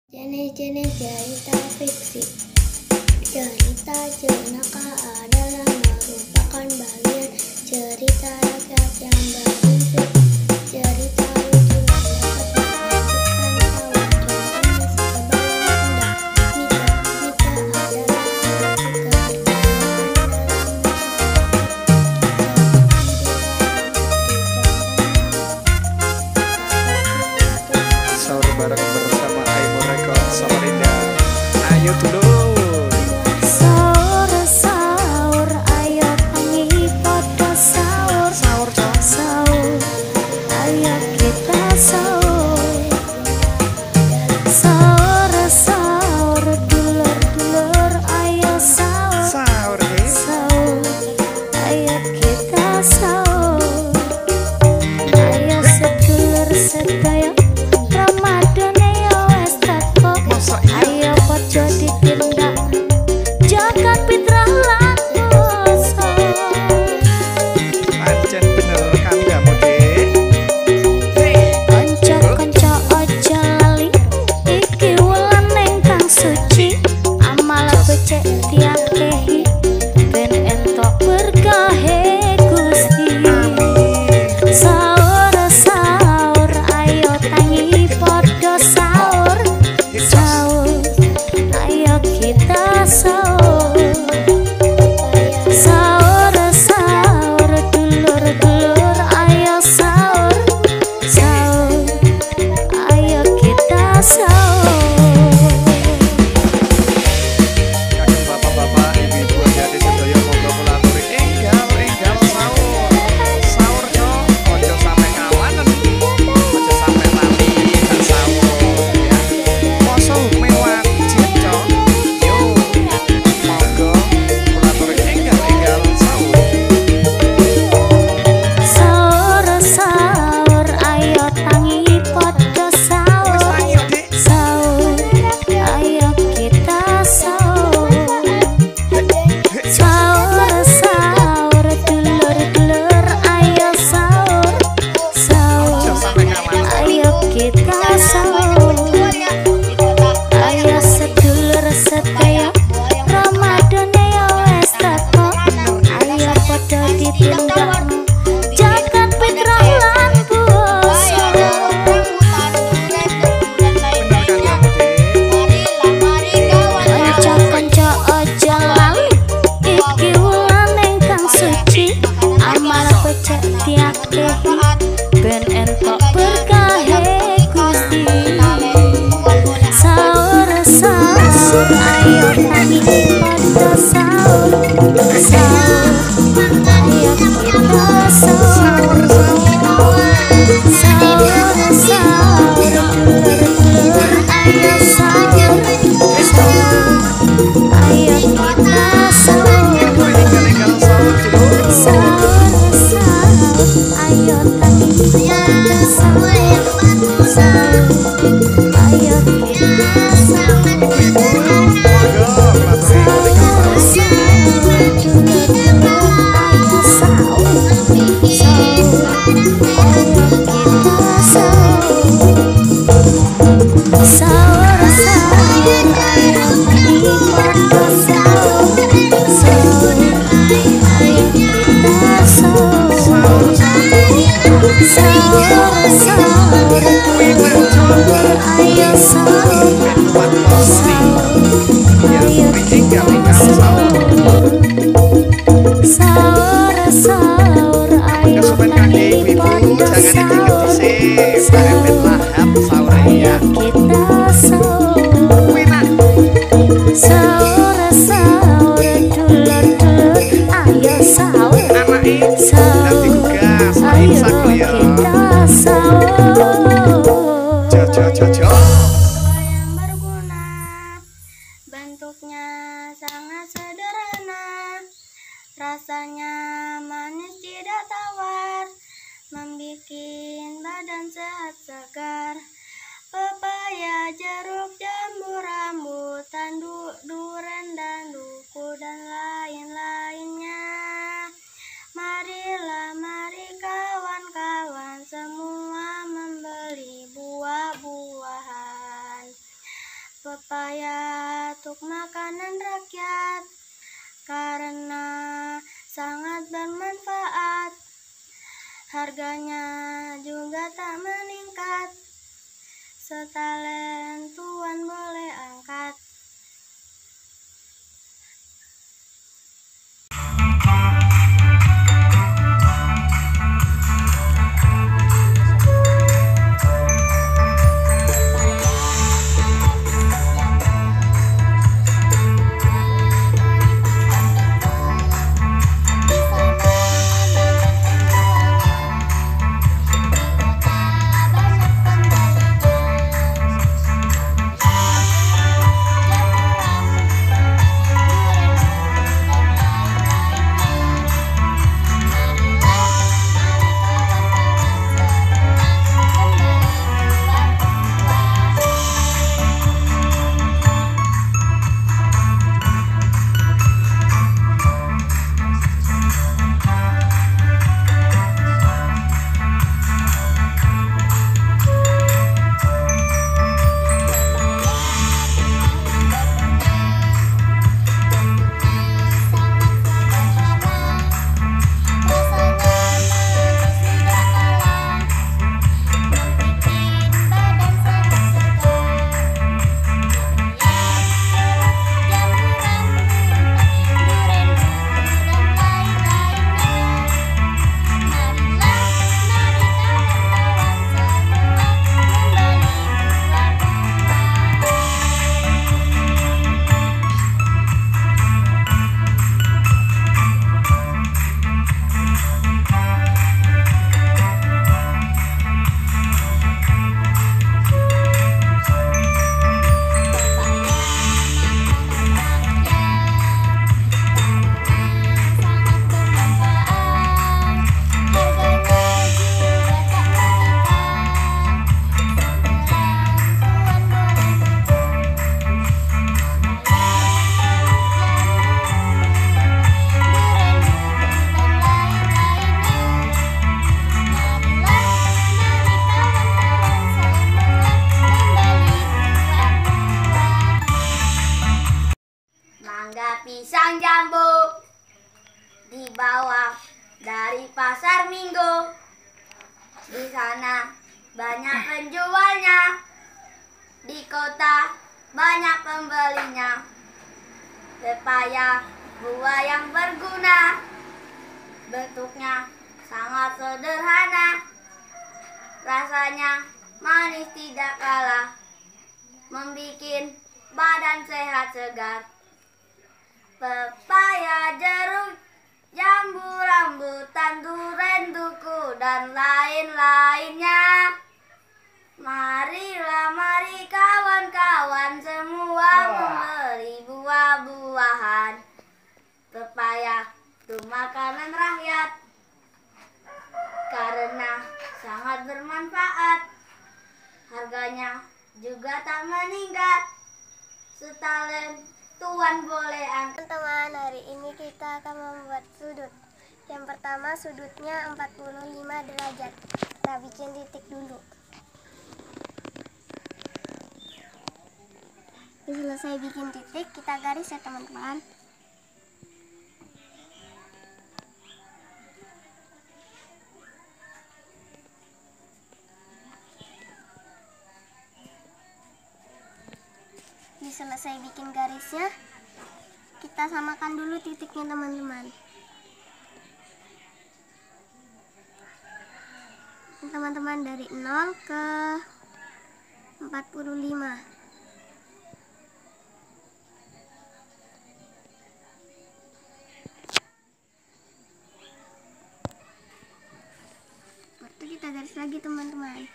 Jenis-jenis cerita fiksi. Cerita jenaka adalah merupakan bagian cerita rakyat yang berbentuk cerita lucu yang dapat menunjukkan tawa. Contohnya sebagai Mita. Sahur bareng bersama Aimo Record Samarinda. Ayo dulu. Sahur ayo tangi podo sahur sahur ayo kita sahur dulur ayo sahur ayo kita sahur ayo sedulur sedaya Ramadan yo wis teko ayo podo ditindak jagat fitrah lan dosa Pancen bener kan kamu kanca-kanca aja lali iki wulan ingkang suci amal becek diakehi ben entuk berkahe Gusti. Sahur ayo tangi podo sahur ayo kita sahur dulur ayo sahur ayo kita sahur. Kakek bapak-bapak, ibu-ibu, adik sedaya monggo kulaturi enggal sahur. Sahur yo ojo sampe kawanen. Ojo sampe lali dan sahur ya. Poso hukume wajib yo. Yo monggo kulaturi enggal sahur. Sahur ayo tangi podo sahur Ayo Dik. ayo kita sahur dulur ayo sahur Ojo sampe kawanen. ayo kita sahur ayo sedulur sedaya Ramadan yo wis teko ayo podo ditindak jagat fitrah lan dosa. Kanca-kanca aja lali iki wulan ingkang suci amal becek diakehi ben entuk berkahe Gusti. Sahur ayo tangi podo sahur ayo kita sahur dulur ayo sahur ayo kita sahur Enggal sahur dulu. ayo tangi podo sahur ayo kita sahur Monggo kulaturi enggal sahur. Sahur ayo tangi podo sahur ayo kita sahur dulur ayo sahur ayo kita sahur. Jojo Yang baru Pepaya untuk makanan rakyat karena sangat bermanfaat. Harganya juga tak meningkat. Setalen tuan boleh angkat. Mangga, pisang, jambu dibawa dari pasar Minggu. Di sana banyak penjualnya, di kota banyak pembelinya. Pepaya buah yang berguna, bentuknya sangat sederhana, rasanya manis tidak kalah, membikin badan sehat segar. Pepaya, jeruk, jambu, rambutan, duren, duku, dan lain-lainnya. Marilah, mari kawan-kawan semua membeli buah-buahan. Pepaya itu makanan rakyat karena sangat bermanfaat. Harganya juga tak meningkat. Setalen tuan boleh angkat. Teman-teman, hari ini kita akan membuat sudut. Yang pertama, sudutnya 45 derajat. Kita bikin titik dulu. Selesai bikin titik, kita garis ya teman-teman. Selesai bikin garisnya, kita samakan dulu titiknya teman-teman. Teman-teman, dari 0 ke 45. Waktu kita garis lagi teman-teman.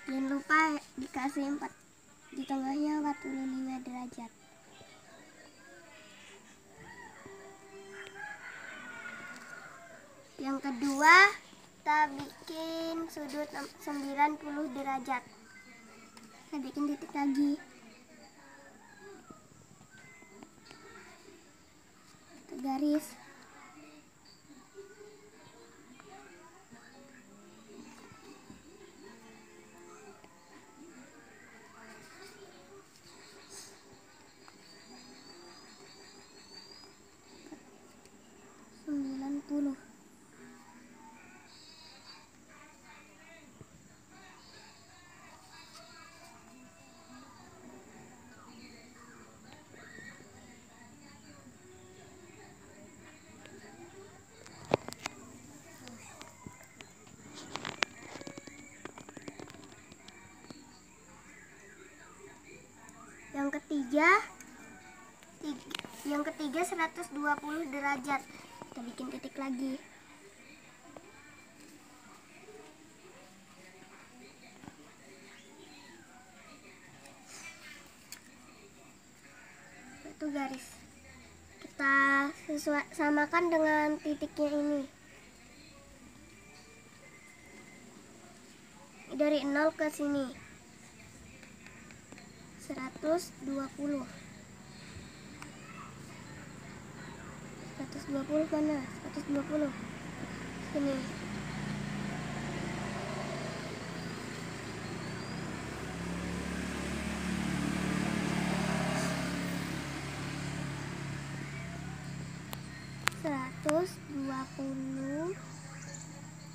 Jangan lupa dikasih 4 di tengahnya 45 derajat. Yang kedua, kita bikin sudut 90 derajat. Kita bikin titik lagi. garis. Yang ketiga 120 derajat. Kita bikin titik lagi. Itu garis. Kita samakan dengan titiknya ini. Dari 0 ke sini. 120 mana? 120 sini.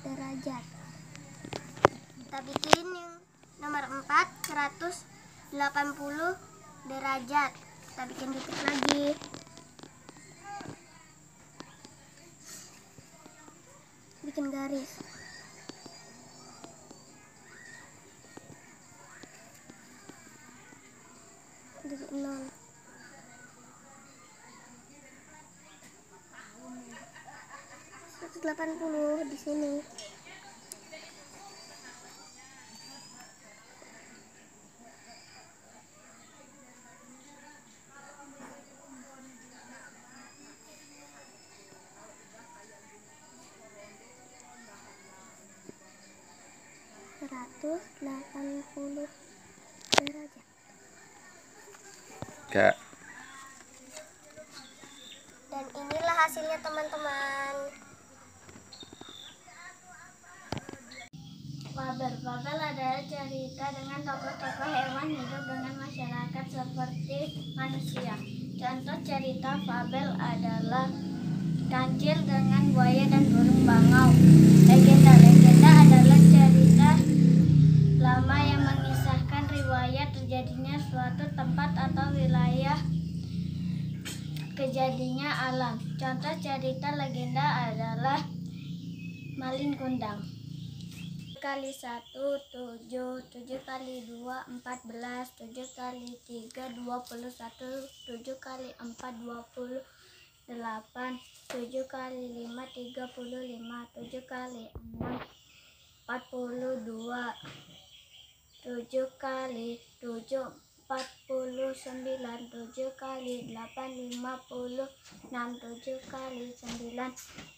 derajat. Kita bikin yang nomor 4 180 derajat. Kita bikin titik lagi. Bikin garis. Dari 0. Di sini. Derajat. Kak. Dan inilah hasilnya, teman-teman. Fabel adalah cerita dengan tokoh-tokoh hewan hidup dengan masyarakat seperti manusia. Contoh cerita fabel adalah Kancil dengan buaya dan burung bangau. Legenda adalah cerita lama yang mengisahkan riwayat terjadinya suatu tempat atau wilayah, kejadiannya alam. Contoh cerita legenda adalah Malin Kundang. 7 kali 1 7, 7 kali 2 14, 7 kali 3 21, 7 kali 4 28, 7 kali 5 35, 7 kali 6 42, 7 kali 7 49, 7 kali 8 56, 7 kali 9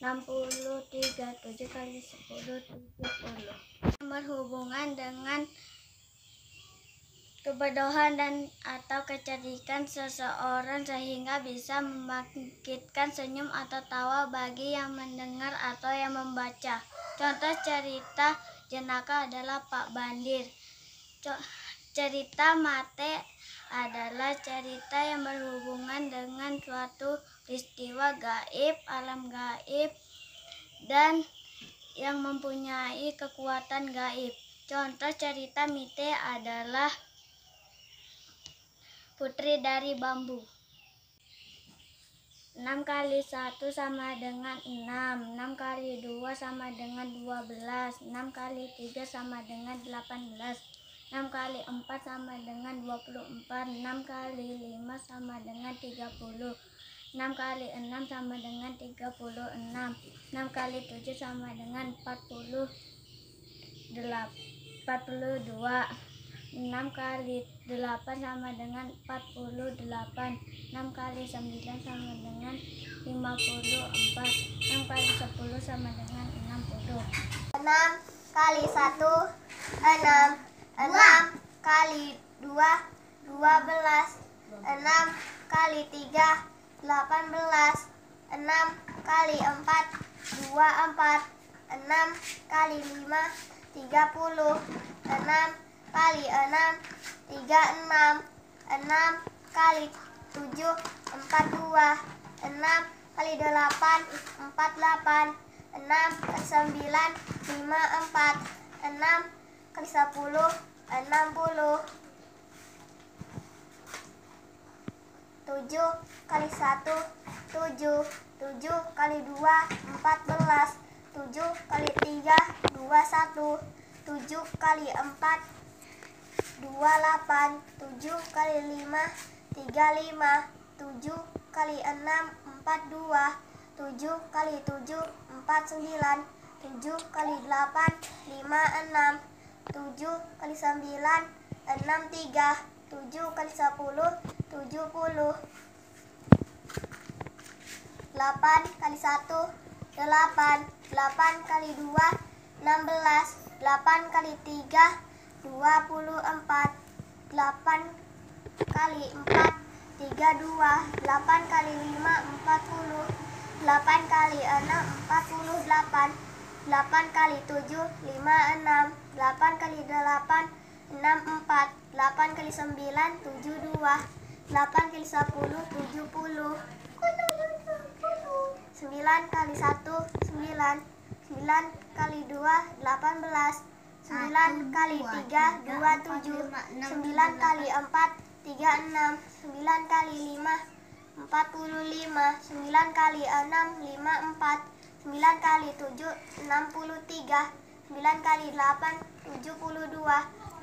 63, 7 kali 10 70. Berhubungan dengan kebodohan dan atau kecerdikan seseorang sehingga bisa membangkitkan senyum atau tawa bagi yang mendengar atau yang membaca. Contoh cerita jenaka adalah Pak Bandir. Cerita mate adalah cerita yang berhubungan dengan suatu peristiwa gaib, alam gaib, dan yang mempunyai kekuatan gaib. Contoh cerita mite adalah Putri dari Bambu. 6 kali 1 sama dengan 6, 6 kali 2 sama dengan 12, 6 kali 3 sama dengan 18, 6 kali 4 sama dengan 24, 6 kali 5 sama dengan 30, 6 kali 6 sama dengan 36, 6 kali 7 sama dengan 42, 6 kali 8 sama dengan 48, 6 kali 9 sama dengan 54, 6 kali 10 sama dengan 60. 6 kali 1 6, 6 kali 2 12, 6 kali 3 18, 6 kali 4 24. 6 kali 5 30. 6 kali 6 36. 6 kali 7 42. 6 kali 8 48. 6 kali 9 54. 6 kali 10 60. 7 kali 1 7. 7 kali 2 14. 7 kali 3 21. 7 kali 4 28. 7 kali 5 35. 7 kali 6 42. 7 kali 7 49. 7 kali 8 56. 7 kali 9 63. 7 kali 10 70. 8 kali 1 8. 8 kali 2 16. 8 kali 3 24. 8 kali 4 32. 8 kali 5 40. 8 kali 6 48. 8 kali 7 56. 8 kali 8 64. 8 kali 9 72. 8 kali 10 70. 9 kali 1 9. 9 kali 2 18. 9 kali 3 27. 9 kali 4 36. 9 kali 5 45. 9 kali 6 54. 9 kali 7 63. 9 kali 8 72.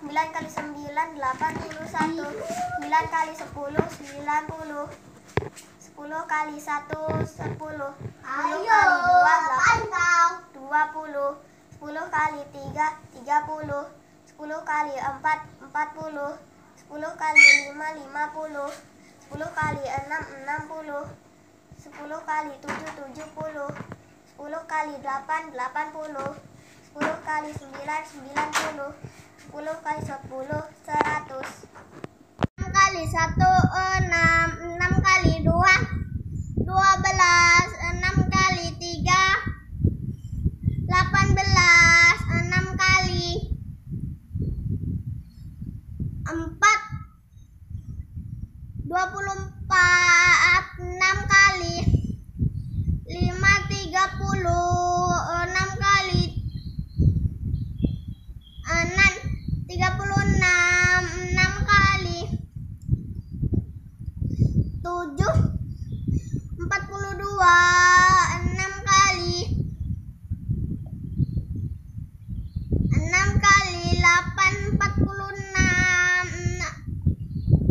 9 kali 9 81. 9 kali 10 90. 10 kali 1 10. 10 kali 2 20. 10 kali 3 30. 10 kali 4 40. 10 kali 5 50. 10 kali 6 60. 10 kali 7 70. 10 kali 8 80. 10 kali 9 90. 10 kali 10 100. 6 kali 1 6. 6 kali 2 12. 6 kali 3 18. 6 kali 4 24. 6 kali 5 30. 6 kali 6 36. 6 kali 7 42. 6 kali 6 kali 8 46.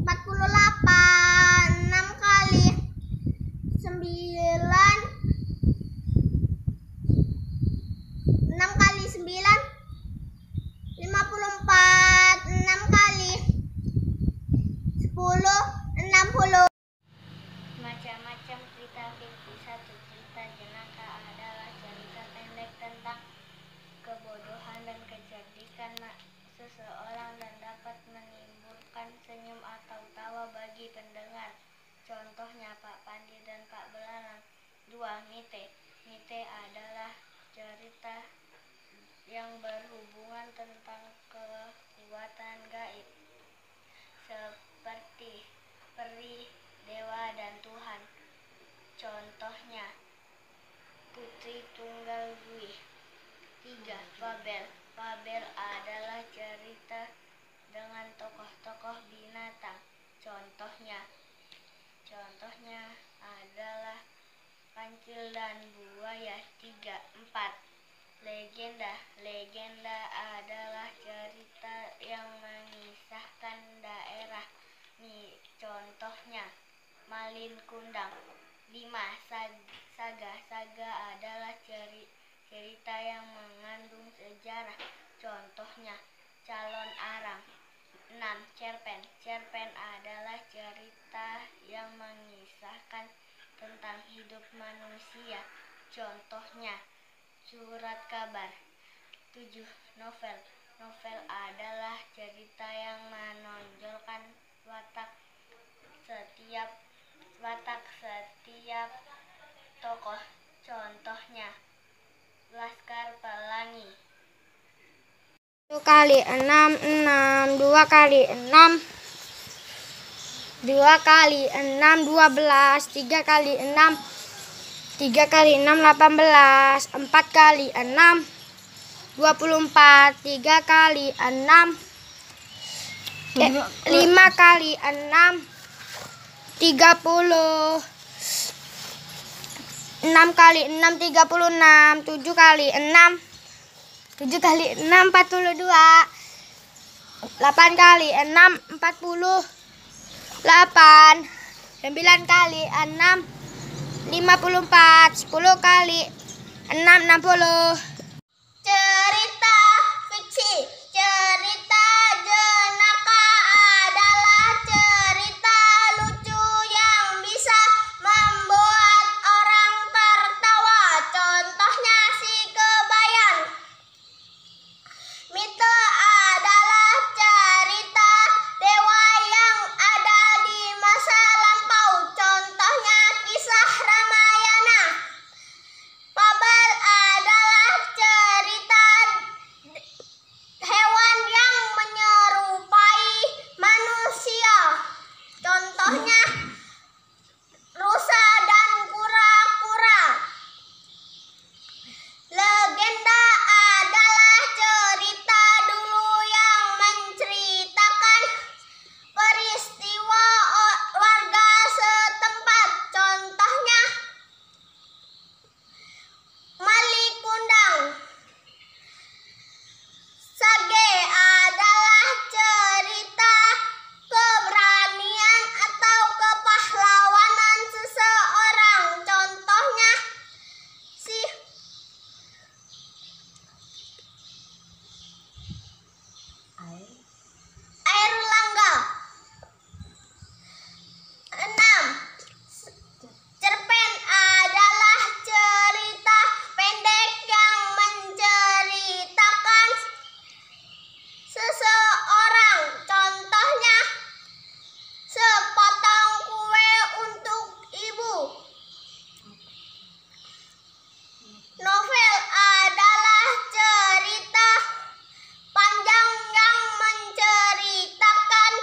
48. 6 kali 9 6 kali 9 54. 6 kali 10 60. Macam-macam cerita fiksi. Satu cerita jenaka adalah cerita pendek tentang kebodohan dan kecerdikan seseorang dan dapat menimbulkan senyum atau tawa bagi pendengar. Contohnya Pak Pandi dan Pak Belalang. 2. Mite. Mite adalah cerita yang berhubungan tentang kekuatan gaib seperti peri, dewa, dan Tuhan. Contohnya Putri Tunggal Bui. 3. Fabel. Fabel adalah cerita dengan tokoh-tokoh binatang. Contohnya adalah kancil dan buaya. 4. Legenda. Legenda adalah cerita yang mengisahkan daerah. Contohnya Malin Kundang. 5. Saga. Saga adalah cerita yang mengandung sejarah. Contohnya Calon Arang. 6. Cerpen. Cerpen adalah cerita yang mengisahkan tentang hidup manusia. Contohnya Surat Kabar. 7. Novel. Novel adalah cerita yang menonjolkan watak setiap tokoh. Contohnya, Laskar Pelangi. 1 kali 6, 6. 2 kali 6, 2 kali 6, 12. 3 kali 6, 3 kali 6, 18. 4 kali 6, 24. 3 kali 6, 5 kali 6, 30. 6 kali 6, 36. 7 kali 6, 7 kali 6, 42. 8 kali 6, 48. 9 kali 6, 54. 10 kali 6, 60. Cerita fiksi. Cerita jenaka adalah cerita lucu yang bisa membuat orang tertawa. Contohnya si Kebayan. Mito adalah cerita dewa yang ada di masa lampau. Contohnya kisah Ramayana. Fabel adalah cerita hewan yang menyerupai manusia. Contohnya rusa dan kura-kura. Legenda adalah cerita dulu yang menceritakan peristiwa warga setempat. Contohnya Malikundang. Sage adalah cerita keberanian atau kepahlawanan seseorang. Contohnya si Airlangga. 6. Cerpen adalah cerita pendek yang menceritakan seseorang. Contohnya sepotong kue untuk ibu. Novel adalah cerita panjang yang menceritakan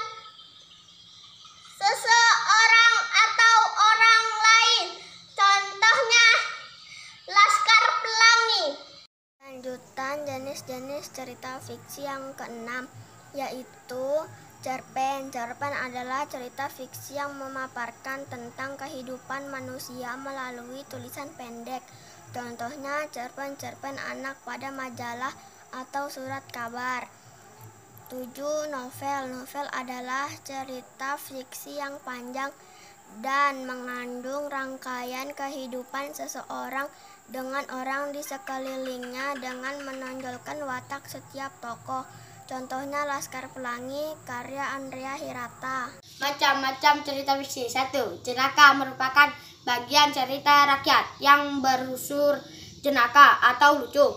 seseorang atau orang lain. Contohnya Laskar Pelangi. Lanjutan jenis-jenis cerita fiksi yang keenam, yaitu cerpen. Cerpen adalah cerita fiksi yang memaparkan tentang kehidupan manusia melalui tulisan pendek. Contohnya cerpen-cerpen anak pada majalah atau surat kabar. 7. Novel. Novel adalah cerita fiksi yang panjang dan mengandung rangkaian kehidupan seseorang dengan orang di sekelilingnya dengan menonjolkan watak setiap tokoh. Contohnya Laskar Pelangi, karya Andrea Hirata. Macam-macam cerita fiksi. 1. Jenaka merupakan bagian cerita rakyat yang berunsur jenaka atau lucu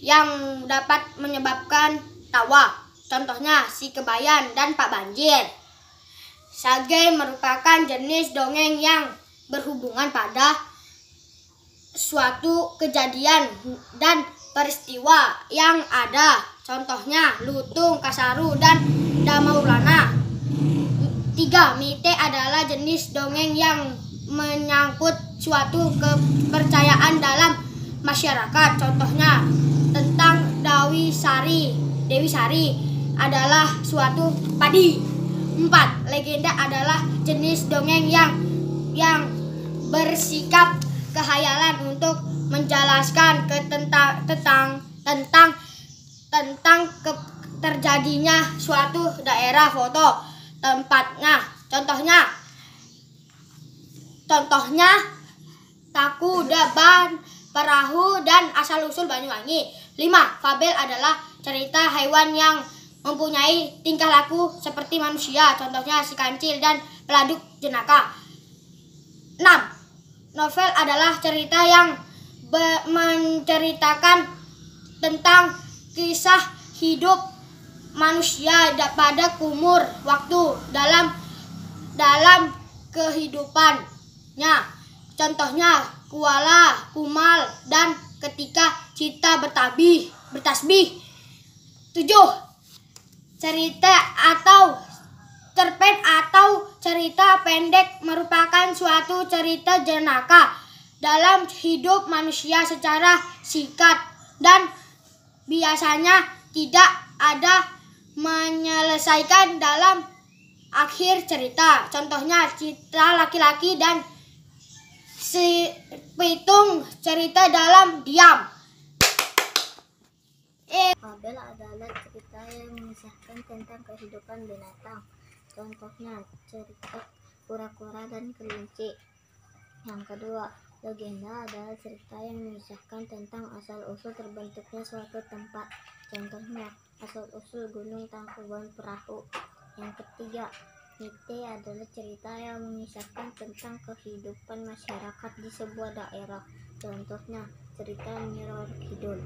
yang dapat menyebabkan tawa. Contohnya Si Kebayan dan Pak Banjir. Sage merupakan jenis dongeng yang berhubungan pada suatu kejadian dan peristiwa yang ada. Contohnya Lutung, Kasaru, dan Damaulana. 3. Mite adalah jenis dongeng yang menyangkut suatu kepercayaan dalam masyarakat. Contohnya tentang Dewi Sari adalah suatu padi. 4. Legenda adalah jenis dongeng yang bersikap kehayalan untuk menjelaskan tentang terjadinya suatu daerah, foto, tempatnya. Contohnya Taku, Deban, Perahu, dan Asal-usul Banyuwangi. 5. Fabel adalah cerita hewan yang mempunyai tingkah laku seperti manusia. Contohnya Si Kancil dan Peladuk Jenaka. 6. Novel adalah cerita yang menceritakan tentang kisah hidup manusia pada kumur waktu dalam kehidupannya. Contohnya kuala, kumal, dan ketika kita bertasbih. 7. Cerita atau cerpen atau cerita pendek merupakan suatu cerita jenaka dalam hidup manusia secara singkat dan biasanya tidak ada menyelesaikan dalam akhir cerita. Contohnya cerita laki-laki dan si pitung cerita dalam diam. Fabel adalah cerita yang mengisahkan tentang kehidupan binatang. Contohnya cerita kura-kura dan kelinci. Yang kedua, legenda adalah cerita yang mengisahkan tentang asal-usul terbentuknya suatu tempat. Contohnya asal-usul gunung, Tangkuban Perahu. Yang ketiga, mite adalah cerita yang mengisahkan tentang kehidupan masyarakat di sebuah daerah. Contohnya cerita Nyi Roro Kidul.